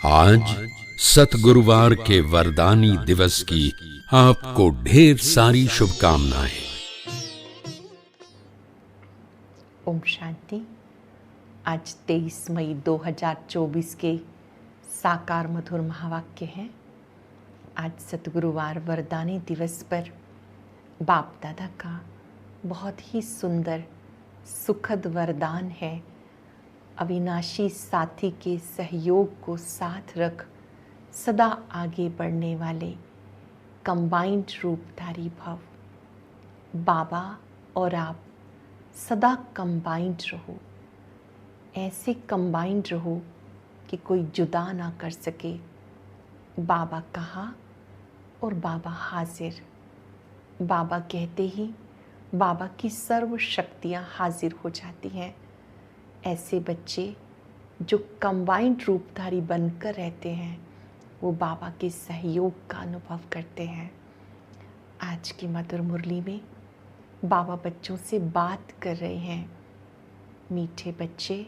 आज सतगुरुवार के वरदानी दिवस की आपको ढेर सारी शुभकामनाएं। ओम शांति। आज 23 मई 2024 के साकार मधुर महावाक्य हैं। आज सतगुरुवार वरदानी दिवस पर बाप दादा का बहुत ही सुंदर सुखद वरदान है। अविनाशी साथी के सहयोग को साथ रख सदा आगे बढ़ने वाले कंबाइंड रूपधारी भव। बाबा और आप सदा कंबाइंड रहो, ऐसे कंबाइंड रहो कि कोई जुदा ना कर सके। बाबा कहा और बाबा हाजिर। बाबा कहते ही बाबा की सर्व शक्तियाँ हाजिर हो जाती हैं। ऐसे बच्चे जो कंबाइंड रूपधारी बनकर रहते हैं वो बाबा के सहयोग का अनुभव करते हैं। आज की मधुर मुरली में बाबा बच्चों से बात कर रहे हैं। मीठे बच्चे,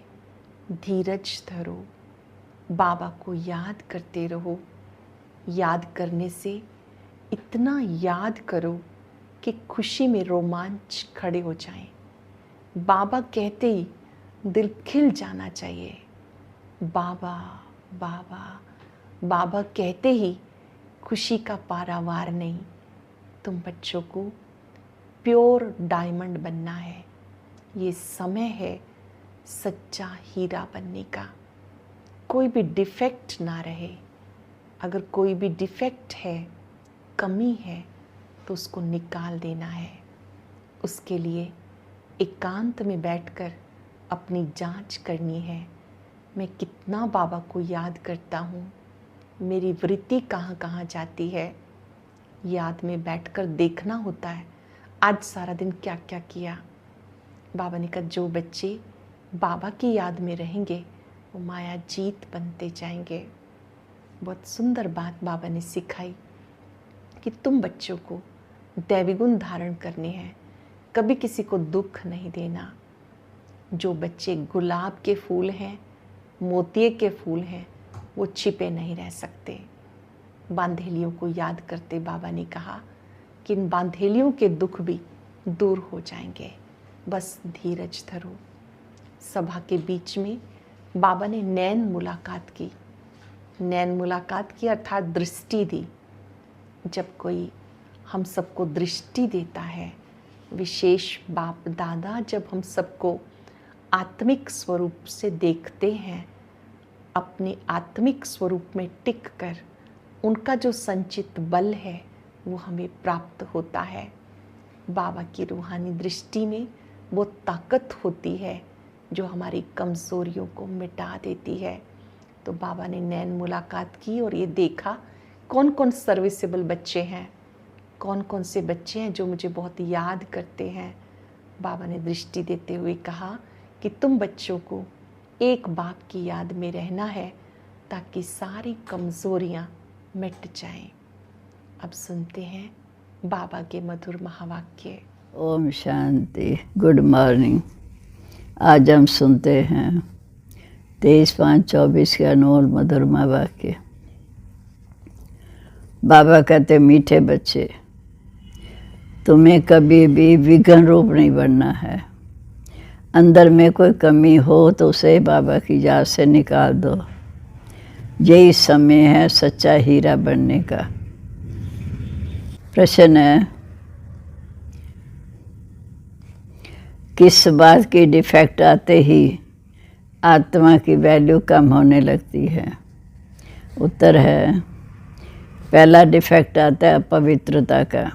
धीरज धरो, बाबा को याद करते रहो। याद करने से इतना याद करो कि खुशी में रोमांच खड़े हो जाएं। बाबा कहते ही दिल खिल जाना चाहिए। बाबा बाबा बाबा कहते ही खुशी का पारावार नहीं। तुम बच्चों को प्योर डायमंड बनना है। ये समय है सच्चा हीरा बनने का। कोई भी डिफेक्ट ना रहे। अगर कोई भी डिफेक्ट है, कमी है, तो उसको निकाल देना है। उसके लिए एकांत में बैठकर अपनी जांच करनी है। मैं कितना बाबा को याद करता हूँ, मेरी वृत्ति कहाँ कहाँ जाती है। याद में बैठकर देखना होता है आज सारा दिन क्या क्या किया। बाबा ने कहा जो बच्चे बाबा की याद में रहेंगे वो माया जीत बनते जाएंगे। बहुत सुंदर बात बाबा ने सिखाई कि तुम बच्चों को दैवी गुण धारण करने हैं, कभी किसी को दुख नहीं देना। जो बच्चे गुलाब के फूल हैं, मोतिये के फूल हैं, वो छिपे नहीं रह सकते। बांधेलियों को याद करते बाबा ने कहा कि इन बांधेलियों के दुख भी दूर हो जाएंगे। बस धीरज धरो। सभा के बीच में बाबा ने नैन मुलाकात की। नैन मुलाकात की अर्थात दृष्टि दी। जब कोई हम सबको दृष्टि देता है, विशेष बाप दादा जब हम सबको आत्मिक स्वरूप से देखते हैं, अपने आत्मिक स्वरूप में टिक कर उनका जो संचित बल है वो हमें प्राप्त होता है। बाबा की रूहानी दृष्टि में वो ताकत होती है जो हमारी कमज़ोरियों को मिटा देती है। तो बाबा ने नैन मुलाकात की और ये देखा कौन कौन सर्विसेबल बच्चे हैं, कौन कौन से बच्चे हैं जो मुझे बहुत याद करते हैं। बाबा ने दृष्टि देते हुए कहा कि तुम बच्चों को एक बाप की याद में रहना है ताकि सारी कमज़ोरियाँ मिट जाएं। अब सुनते हैं बाबा के मधुर महावाक्य। ओम शांति। Good morning. आज हम सुनते हैं 23/5/24 के अनमोल मधुर महावाक्य। बाबा कहते मीठे बच्चे, तुम्हें कभी भी विघ्न रूप नहीं बनना है। अंदर में कोई कमी हो तो उसे बाबा की याद से निकाल दो। यही समय है सच्चा हीरा बनने का। प्रश्न है, किस बात की डिफेक्ट आते ही आत्मा की वैल्यू कम होने लगती है? उत्तर है, पहला डिफेक्ट आता है अपवित्रता का।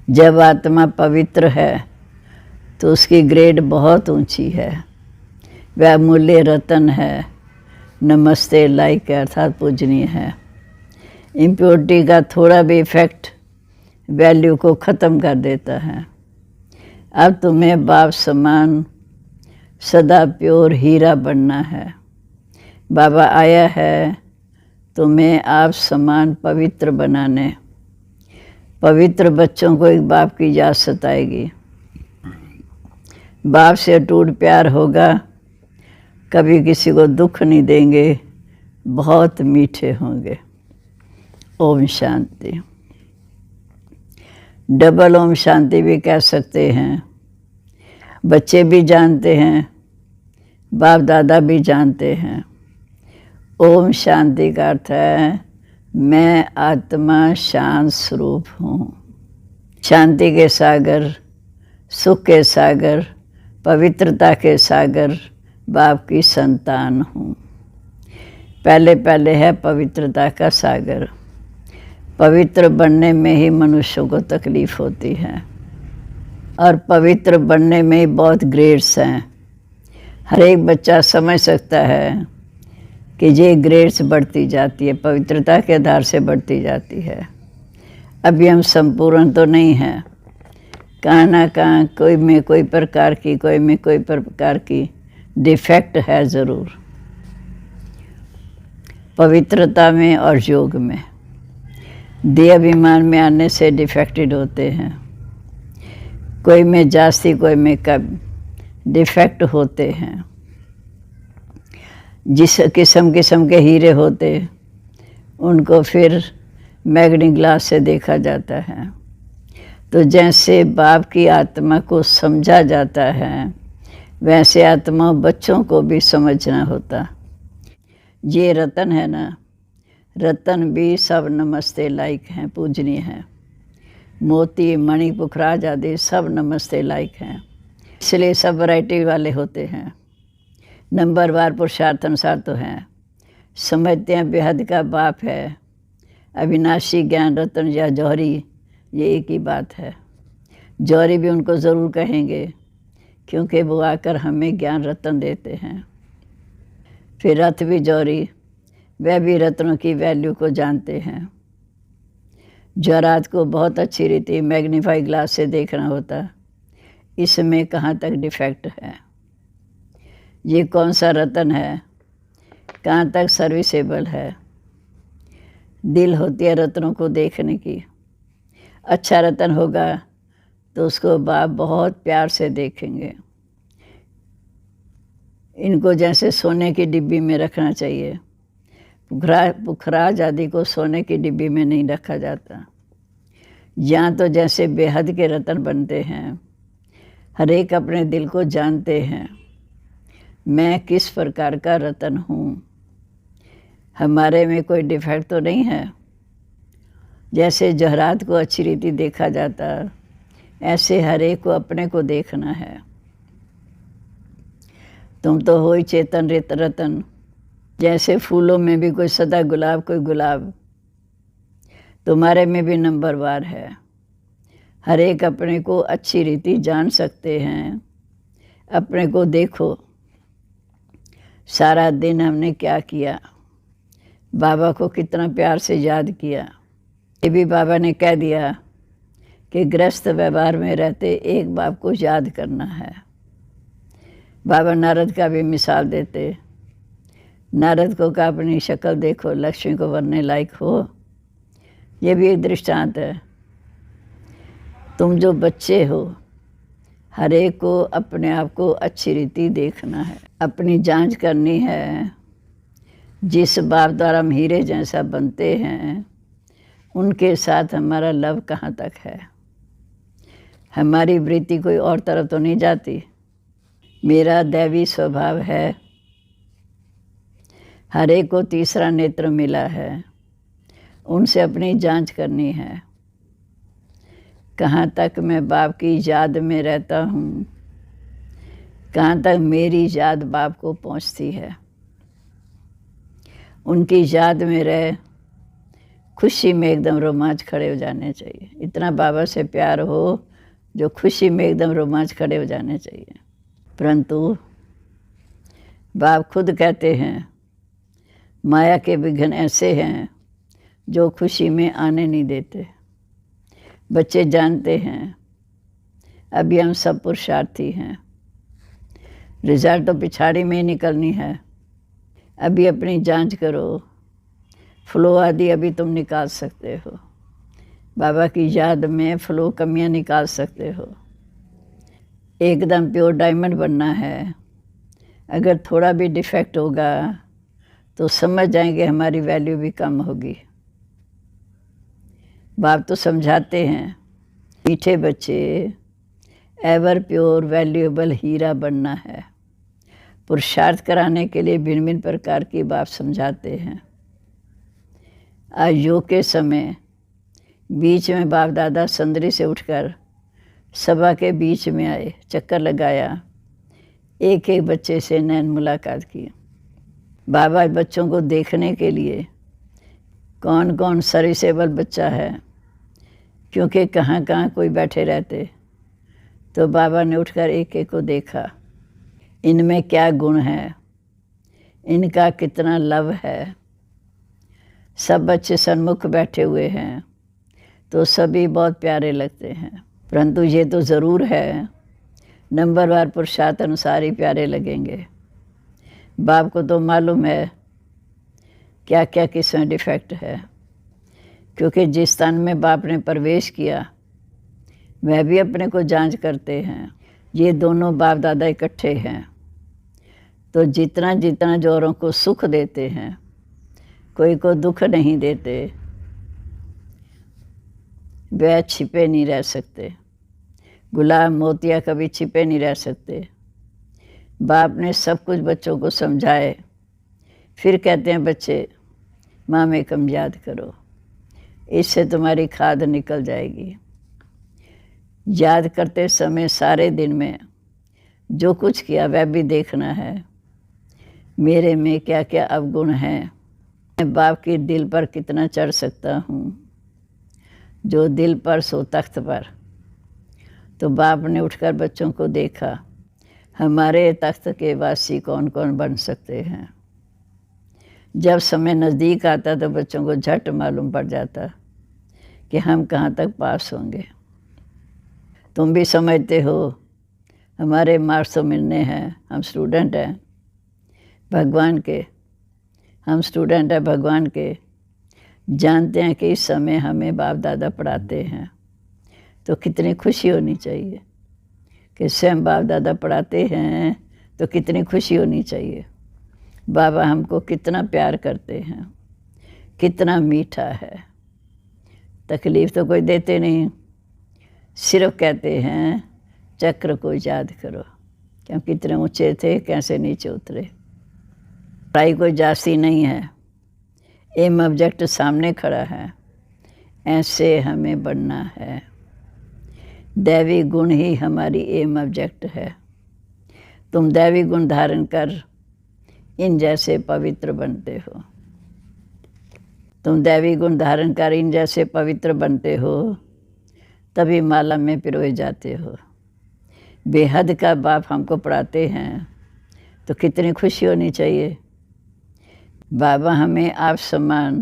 जब आत्मा पवित्र है तो उसकी ग्रेड बहुत ऊंची है। वह अमूल्य रतन है, नमस्ते लाइक अर्थात पूजनीय है। इम्प्योरिटी का थोड़ा भी इफेक्ट वैल्यू को ख़त्म कर देता है। अब तुम्हें बाप समान सदा प्योर हीरा बनना है। बाबा आया है तुम्हें आप समान पवित्र बनाने। पवित्र बच्चों को एक बाप की याद सताएगी। बाप से अटूट प्यार होगा, कभी किसी को दुख नहीं देंगे, बहुत मीठे होंगे। ओम शांति। डबल ओम शांति भी कह सकते हैं, बच्चे भी जानते हैं, बाप दादा भी जानते हैं। ओम शांति का अर्थ है मैं आत्मा शांत स्वरूप हूँ। शांति के सागर, सुख के सागर, पवित्रता के सागर बाप की संतान हूँ। पहले पहले है पवित्रता का सागर। पवित्र बनने में ही मनुष्यों को तकलीफ होती है, और पवित्र बनने में ही बहुत ग्रेड्स हैं। हर एक बच्चा समझ सकता है कि ये ग्रेड्स बढ़ती जाती है, पवित्रता के आधार से बढ़ती जाती है। अभी हम संपूर्ण तो नहीं हैं, कहाँ ना कहाँ कोई में कोई प्रकार की, कोई में कोई प्रकार की डिफेक्ट है ज़रूर, पवित्रता में और योग में। देह अभिमान में आने से डिफेक्टेड होते हैं, कोई में जास्ती कोई में कम डिफेक्ट होते हैं। जिस किस्म किस्म के हीरे होते उनको फिर मैग्नी ग्लास से देखा जाता है। तो जैसे बाप की आत्मा को समझा जाता है, वैसे आत्मा बच्चों को भी समझना होता। ये रतन है ना, रतन भी सब नमस्ते लायक हैं, पूजनीय हैं। मोती, मणि, पुखराज आदि सब नमस्ते लायक हैं, इसलिए सब वैरायटी वाले होते हैं। नंबरवार पुरुषार्थ अनुसार तो हैं। समझते हैं बेहद का बाप है, अविनाशी ज्ञान रतन या जौहरी, ये एक ही बात है। जौहरी भी उनको ज़रूर कहेंगे, क्योंकि वो आकर हमें ज्ञान रतन देते हैं। फिर रथ भी जौहरी, वह भी रत्नों की वैल्यू को जानते हैं। जौहरात को बहुत अच्छी रीति मैग्नीफाई ग्लास से देखना होता, इसमें कहाँ तक डिफेक्ट है, ये कौन सा रतन है, कहाँ तक सर्विसेबल है। दिल होती है रत्नों को देखने की। अच्छा रतन होगा तो उसको बाप बहुत प्यार से देखेंगे। इनको जैसे सोने की डिब्बी में रखना चाहिए, पुखराज आदि को सोने की डिब्बी में नहीं रखा जाता। यहाँ तो जैसे बेहद के रतन बनते हैं, हर एक अपने दिल को जानते हैं, मैं किस प्रकार का रतन हूँ, हमारे में कोई डिफेक्ट तो नहीं है। जैसे जौहरात को अच्छी रीति देखा जाता, ऐसे हर एक को अपने को देखना है। तुम तो हो ही चेतन रतन। जैसे फूलों में भी कोई सदा गुलाब, कोई गुलाब, तुम्हारे में भी नंबरवार है। हर एक अपने को अच्छी रीति जान सकते हैं। अपने को देखो, सारा दिन हमने क्या किया, बाबा को कितना प्यार से याद किया। ये भी बाबा ने कह दिया कि गृहस्थ व्यवहार में रहते एक बाप को याद करना है। बाबा नारद का भी मिसाल देते। नारद को कहा अपनी शक्ल देखो, लक्ष्मी को वरने लायक हो। ये भी एक दृष्टांत है। तुम जो बच्चे हो, हर एक को अपने आप को अच्छी रीति देखना है, अपनी जांच करनी है। जिस बाप द्वारा हम हीरे जैसा बनते हैं, उनके साथ हमारा लव कहाँ तक है, हमारी वृत्ति कोई और तरफ तो नहीं जाती। मेरा दैवी स्वभाव है, हर एक को तीसरा नेत्र मिला है, उनसे अपनी जांच करनी है। कहाँ तक मैं बाप की याद में रहता हूँ, कहाँ तक मेरी याद बाप को पहुँचती है। उनकी याद में रहे, खुशी में एकदम रोमांच खड़े हो जाने चाहिए। इतना बाबा से प्यार हो जो खुशी में एकदम रोमांच खड़े हो जाने चाहिए। परंतु बाप खुद कहते हैं, माया के विघ्न ऐसे हैं जो खुशी में आने नहीं देते। बच्चे जानते हैं, अभी हम सब पुरुषार्थी हैं, रिजल्ट तो पिछाड़ी में ही निकलनी है। अभी अपनी जांच करो, फ्लो आदि अभी तुम निकाल सकते हो। बाबा की याद में फ्लो कमियां निकाल सकते हो। एकदम प्योर डायमंड बनना है। अगर थोड़ा भी डिफेक्ट होगा तो समझ जाएंगे हमारी वैल्यू भी कम होगी। बाप तो समझाते हैं, मीठे बच्चे, एवर प्योर वैल्यूएबल हीरा बनना है। पुरुषार्थ कराने के लिए भिन्न भिन्न प्रकार की बात समझाते हैं। आज योग के समय बीच में बाप दादा संदरी से उठकर सभा के बीच में आए, चक्कर लगाया, एक एक बच्चे से नैन मुलाकात की। बाबा बच्चों को देखने के लिए कौन कौन सर्विसेबल बच्चा है, क्योंकि कहाँ कहाँ कोई बैठे रहते, तो बाबा ने उठकर एक एक को देखा, इनमें क्या गुण है, इनका कितना लव है। सब बच्चे सन्मुख बैठे हुए हैं तो सभी बहुत प्यारे लगते हैं, परंतु ये तो ज़रूर है नंबरवार पुरुषार्थ अनुसार ही प्यारे लगेंगे। बाप को तो मालूम है क्या क्या किसमें डिफेक्ट है, क्योंकि जिस स्थान में बाप ने प्रवेश किया वह भी अपने को जांच करते हैं। ये दोनों बाप दादा इकट्ठे हैं, तो जितना जितना जो औरों को सुख देते हैं, कोई को दुख नहीं देते, वह छिपे नहीं रह सकते। गुलाब मोतिया कभी छिपे नहीं रह सकते। बाप ने सब कुछ बच्चों को समझाए, फिर कहते हैं बच्चे माँ में कम याद करो, इससे तुम्हारी खाद निकल जाएगी। याद करते समय सारे दिन में जो कुछ किया वह भी देखना है, मेरे में क्या क्या अवगुण हैं, मैं बाप के दिल पर कितना चढ़ सकता हूँ। जो दिल पर सो तख्त पर। तो बाप ने उठकर बच्चों को देखा, हमारे तख्त के वासी कौन कौन बन सकते हैं। जब समय नज़दीक आता तो बच्चों को झट मालूम पड़ जाता कि हम कहाँ तक पास होंगे। तुम भी समझते हो हमारे मार्क्स तो मिलने हैं, हम स्टूडेंट हैं भगवान के, हम स्टूडेंट हैं भगवान के। जानते हैं कि इस समय हमें बाप दादा पढ़ाते हैं, तो कितनी खुशी होनी चाहिए कि स्वयं बाप दादा पढ़ाते हैं, तो कितनी खुशी होनी चाहिए। बाबा हमको कितना प्यार करते हैं, कितना मीठा है। तकलीफ़ तो कोई देते नहीं, सिर्फ कहते हैं चक्र को याद करो कि हम कितने ऊंचे थे, कैसे नीचे उतरे। पढ़ाई कोई जास्ती नहीं है, एम ऑब्जेक्ट सामने खड़ा है, ऐसे हमें बनना है। दैवी गुण ही हमारी एम ऑब्जेक्ट है। तुम दैवी गुण धारण कर इन जैसे पवित्र बनते हो। तुम दैवी गुण धारण कर इन जैसे पवित्र बनते हो, तभी माला में पिरोए जाते हो। बेहद का बाप हमको पढ़ाते हैं, तो कितनी खुशी होनी चाहिए। बाबा हमें आप समान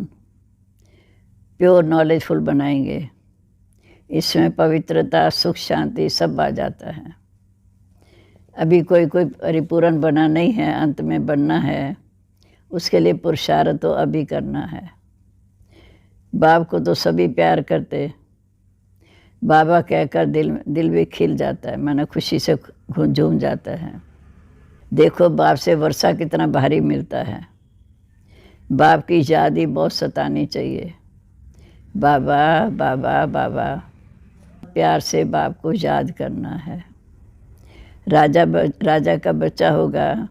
प्योर नॉलेजफुल बनाएंगे। इसमें पवित्रता, सुख, शांति सब आ जाता है। अभी कोई परिपूर्ण बना नहीं है, अंत में बनना है, उसके लिए पुरुषार्थ तो अभी करना है। बाप को तो सभी प्यार करते, बाबा कहकर दिल भी खिल जाता है, माना खुशी से झूम जाता है। देखो बाप से वर्षा कितना भारी मिलता है। बाप की याद ही बहुत सतानी चाहिए। बाबा बाबा बाबा, प्यार से बाप को याद करना है। राजा का बच्चा होगा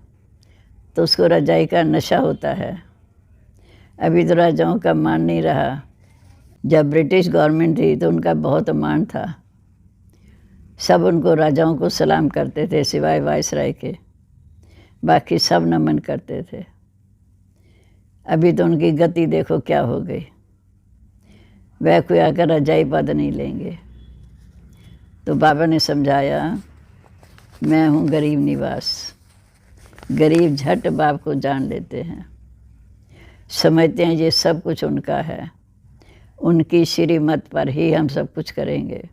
तो उसको रजाई का नशा होता है। अभी तो राजाओं का मान नहीं रहा। जब ब्रिटिश गवर्नमेंट थी तो उनका बहुत मान था, सब उनको राजाओं को सलाम करते थे सिवाय वायसराय के, बाकी सब नमन करते थे। अभी तो उनकी गति देखो क्या हो गई, वह कोई आकर रजाई पद नहीं लेंगे। तो बाबा ने समझाया, मैं हूँ गरीब निवास। गरीब झट बाप को जान लेते हैं, समझते हैं ये सब कुछ उनका है, उनकी श्रीमत पर ही हम सब कुछ करेंगे।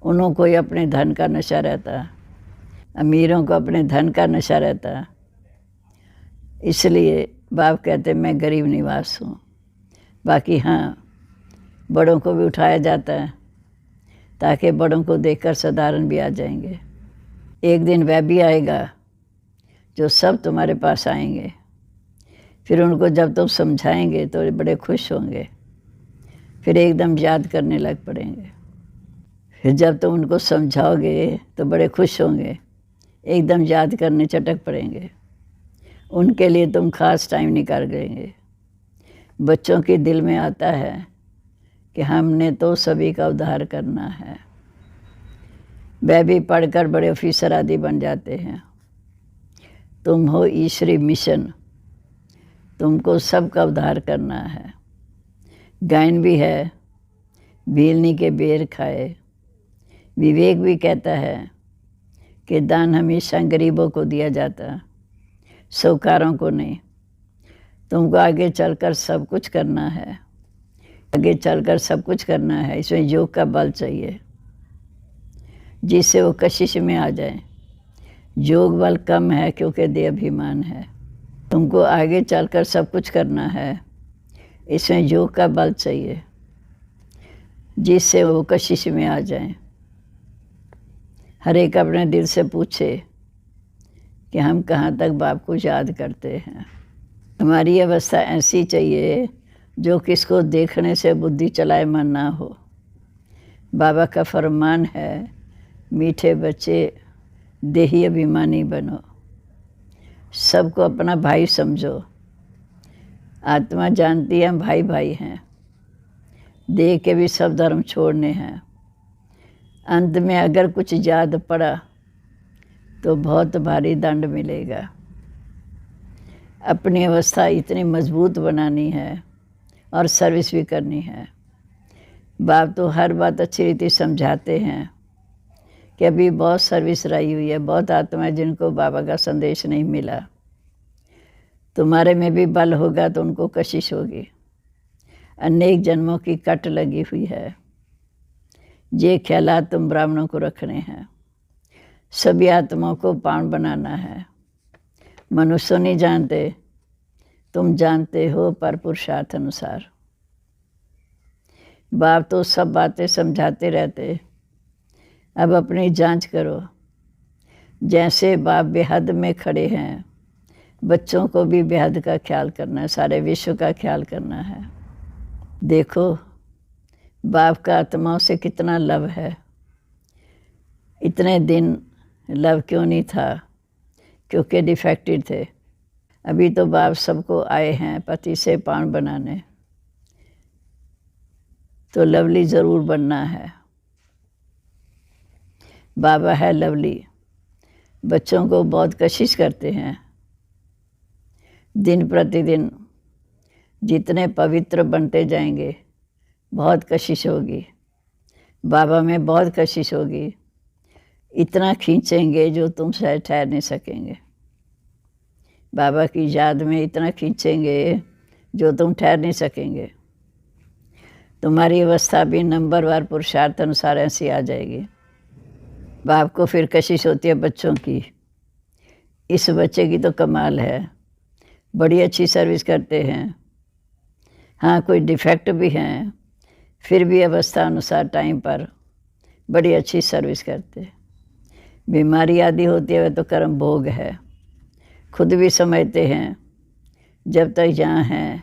उन्हों को ही अपने धन का नशा रहता, अमीरों को अपने धन का नशा रहता। इसलिए बाप कहते मैं गरीब निवास हूँ। बाकी हाँ, बड़ों को भी उठाया जाता है ताकि बड़ों को देखकर साधारण भी आ जाएंगे। एक दिन वह भी आएगा जो सब तुम्हारे पास आएंगे, फिर उनको जब तुम समझाएंगे तो बड़े खुश होंगे, फिर एकदम याद करने लग पड़ेंगे। फिर जब तुम उनको समझाओगे तो बड़े खुश होंगे, एकदम याद करने चटक पड़ेंगे। उनके लिए तुम खास टाइम निकाल लेंगे। बच्चों के दिल में आता है कि हमने तो सभी का उद्धार करना है। वह भी पढ़कर बड़े ऑफिसर आदि बन जाते हैं। तुम हो ईश्वरी मिशन, तुमको सबका उद्धार करना है। गायन भी है, भीलनी के बेर खाए। विवेक भी कहता है कि दान हमेशा गरीबों को दिया जाता, साहूकारों को नहीं। तुमको आगे चलकर सब कुछ करना है, आगे चलकर सब कुछ करना है। इसमें योग का बल चाहिए जिससे वो कशिश में आ जाए। योग बल कम है क्योंकि देह अभिमान है। तुमको आगे चलकर सब कुछ करना है, इसमें योग का बल चाहिए जिससे वो कशिश में आ जाए। हर एक अपने दिल से पूछे कि हम कहाँ तक बाप को याद करते हैं। हमारी अवस्था ऐसी चाहिए जो किसको देखने से बुद्धि चलाए मन ना हो। बाबा का फरमान है, मीठे बच्चे देही अभिमानी बनो। सबको अपना भाई समझो। आत्मा जानती है हम भाई भाई हैं, देह के भी सब धर्म छोड़ने हैं। अंत में अगर कुछ याद पड़ा तो बहुत भारी दंड मिलेगा। अपनी अवस्था इतनी मजबूत बनानी है और सर्विस भी करनी है। बाप तो हर बात अच्छी रीति समझाते हैं कि अभी बहुत सर्विस रही हुई है, बहुत आत्मा जिनको बाबा का संदेश नहीं मिला। तुम्हारे में भी बल होगा तो उनको कशिश होगी। अनेक जन्मों की कट लगी हुई है। ये ख्यालात तुम ब्राह्मणों को रखने हैं। सभी आत्माओं को पावन बनाना है। मनुष्य नहीं जानते, तुम जानते हो पर पुरुषार्थ अनुसार। बाप तो सब बातें समझाते रहते। अब अपनी जांच करो। जैसे बाप बेहद में खड़े हैं, बच्चों को भी बेहद का ख्याल करना है, सारे विश्व का ख्याल करना है। देखो बाप का आत्माओं से कितना लव है। इतने दिन लव क्यों नहीं था? क्योंकि डिफेक्टेड थे। अभी तो बाप सबको आए हैं पति से पावन बनाने, तो लवली ज़रूर बनना है। बाबा है लवली। बच्चों को बहुत कशिश करते हैं। दिन प्रतिदिन जितने पवित्र बनते जाएंगे बहुत कशिश होगी। बाबा में बहुत कशिश होगी। इतना खींचेंगे जो तुम शायद ठहर नहीं सकेंगे। बाबा की याद में इतना खींचेंगे जो तुम ठहर नहीं सकेंगे। तुम्हारी अवस्था भी नंबरवार पुरुषार्थ अनुसार ऐसी आ जाएगी। बाप को फिर कशिश होती है बच्चों की। इस बच्चे की तो कमाल है, बड़ी अच्छी सर्विस करते हैं। हाँ कोई डिफेक्ट भी हैं, फिर भी अवस्था अनुसार टाइम पर बड़ी अच्छी सर्विस करते। बीमारी आदि होती है वह तो कर्म भोग है। खुद भी समझते हैं जब तक यहाँ हैं,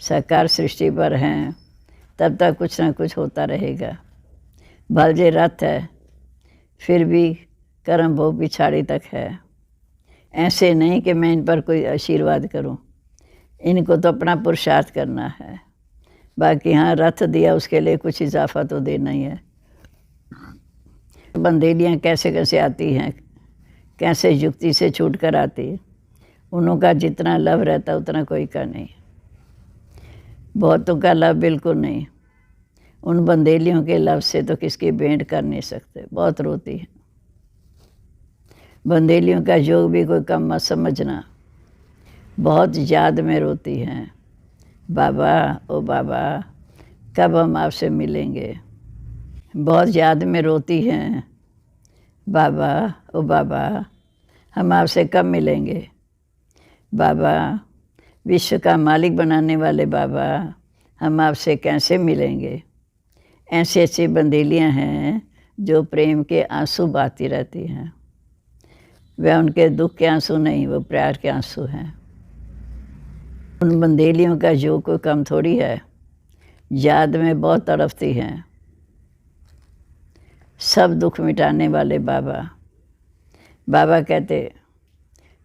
साकार सृष्टि पर हैं, तब तक कुछ ना कुछ होता रहेगा। भलजे रथ है, फिर भी कर्म भोग पिछाड़ी तक है। ऐसे नहीं कि मैं इन पर कोई आशीर्वाद करूं। इनको तो अपना पुरुषार्थ करना है। बाकी हाँ रथ दिया उसके लिए कुछ इजाफा तो देना ही है। बंदेलियाँ कैसे कैसे आती हैं, कैसे युक्ति से छूट कर आती है। उनका जितना लव रहता उतना कोई का नहीं। बहुतों का लव बिल्कुल नहीं। उन बंदेलियों के लव से तो किसकी भेंट कर नहीं सकते, बहुत रोती है। बंदेलियों का योग भी कोई कम मत समझना। बहुत याद में रोती हैं, बाबा ओ बाबा कब हम आपसे मिलेंगे। बहुत याद में रोती हैं, बाबा ओ बाबा हम आपसे कब मिलेंगे। बाबा विश्व का मालिक बनाने वाले बाबा हम आपसे कैसे मिलेंगे। ऐसी ऐसी बंदेलियाँ हैं जो प्रेम के आंसू बहाती रहती हैं। वह उनके दुख के आंसू नहीं, वो प्यार के आंसू हैं। उन बंदेलियों का जो कोई कम थोड़ी है, याद में बहुत तड़पती हैं। सब दुख मिटाने वाले बाबा। बाबा कहते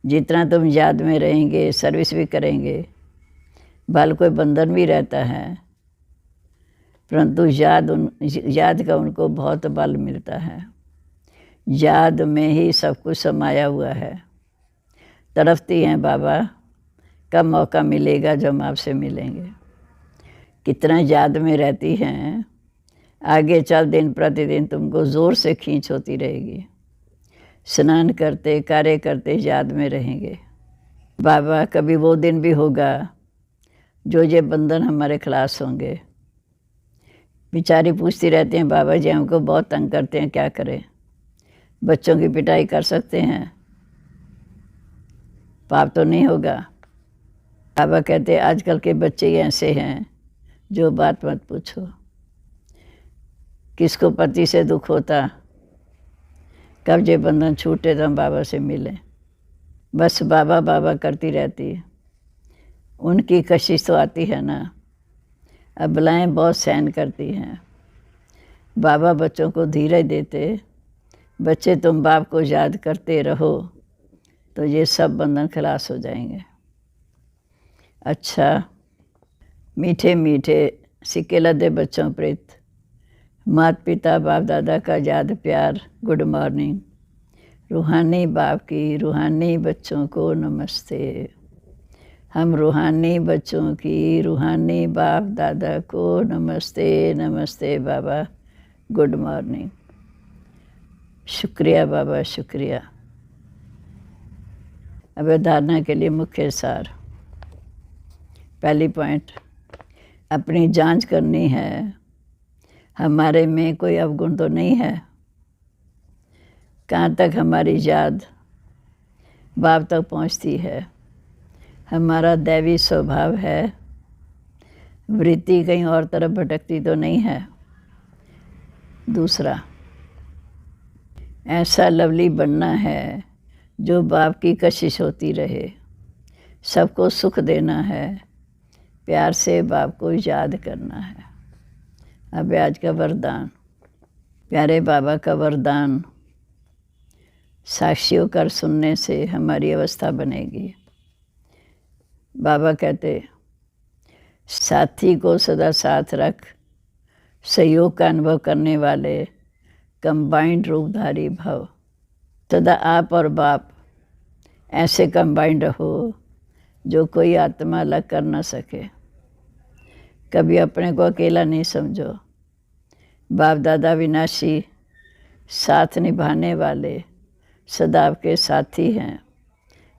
जितना तुम याद में रहेंगे, सर्विस भी करेंगे, भले कोई बंधन भी रहता है, परंतु याद का उनको बहुत बल मिलता है। याद में ही सब कुछ समाया हुआ है। तड़पती हैं बाबा, कब मौका मिलेगा जब हम आपसे मिलेंगे। कितना याद में रहती हैं, आगे चल दिन प्रतिदिन तुमको ज़ोर से खींच होती रहेगी। स्नान करते कार्य करते याद में रहेंगे। बाबा कभी वो दिन भी होगा जो ये बंधन हमारे खलास होंगे। बेचारी पूछती रहती हैं, बाबा जी हमको बहुत तंग करते हैं, क्या करें? बच्चों की पिटाई कर सकते हैं, पाप तो नहीं होगा? बाबा कहते आजकल के बच्चे ही ऐसे हैं, जो बात मत पूछो। किसको पति से दुख होता, कब ये बंधन छूटे तो हम बाबा से मिलें। बस बाबा बाबा करती रहती है। उनकी कशिश तो आती है ना। अबलाएँ बहुत सहन करती हैं। बाबा बच्चों को धीरज देते, बच्चे तुम बाप को याद करते रहो तो ये सब बंधन खलास हो जाएंगे। अच्छा, मीठे मीठे सिक्के लदे बच्चों प्रीत, माता पिता बाप दादा का याद प्यार, गुड मॉर्निंग। रूहानी बाप की रूहानी बच्चों को नमस्ते। हम रूहानी बच्चों की रूहानी बाप दादा को नमस्ते। नमस्ते बाबा, गुड मॉर्निंग। शुक्रिया बाबा, शुक्रिया। अब धारणा के लिए मुख्य सार। पहली पॉइंट, अपनी जांच करनी है, हमारे में कोई अवगुण तो नहीं है। कहाँ तक हमारी याद बाप तक पहुँचती है, हमारा दैवी स्वभाव है, वृत्ति कहीं और तरफ भटकती तो नहीं है। दूसरा, ऐसा लवली बनना है जो बाप की कशिश होती रहे, सबको सुख देना है, प्यार से बाप को याद करना है। अब आज का वरदान, प्यारे बाबा का वरदान साक्षियों कर सुनने से हमारी अवस्था बनेगी। बाबा कहते साथी को सदा साथ रख, सहयोग का अनुभव करने वाले कंबाइंड रूपधारी भव। सदा आप और बाप ऐसे कंबाइंड रहो जो कोई आत्मा अलग कर न सके। कभी अपने को अकेला नहीं समझो। बाप दादा विनाशी साथ निभाने वाले सदा आपके साथी हैं।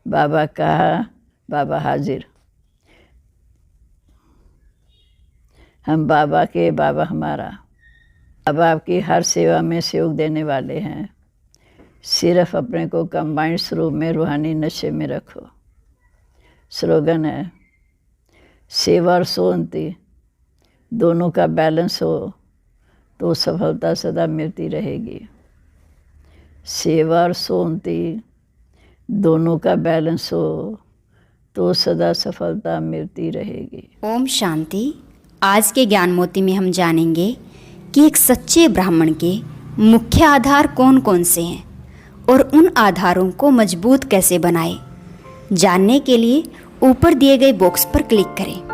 बाबा कहा, बाबा हाजिर। हम बाबा के, बाबा हमारा। बाबा आपकी हर सेवा में सहयोग देने वाले हैं। सिर्फ अपने को कंबाइंड स्वरूप में रूहानी नशे में रखो। स्लोगन है, सेवा और सोनती दोनों का बैलेंस हो तो सफलता सदा मिलती रहेगी। सेवा और सोनती दोनों का बैलेंस हो तो सदा सफलता मिलती रहेगी। ओम शांति। आज के ज्ञान मोती में हम जानेंगे कि एक सच्चे ब्राह्मण के मुख्य आधार कौन कौन से हैं और उन आधारों को मजबूत कैसे बनाएं। जानने के लिए ऊपर दिए गए बॉक्स पर क्लिक करें।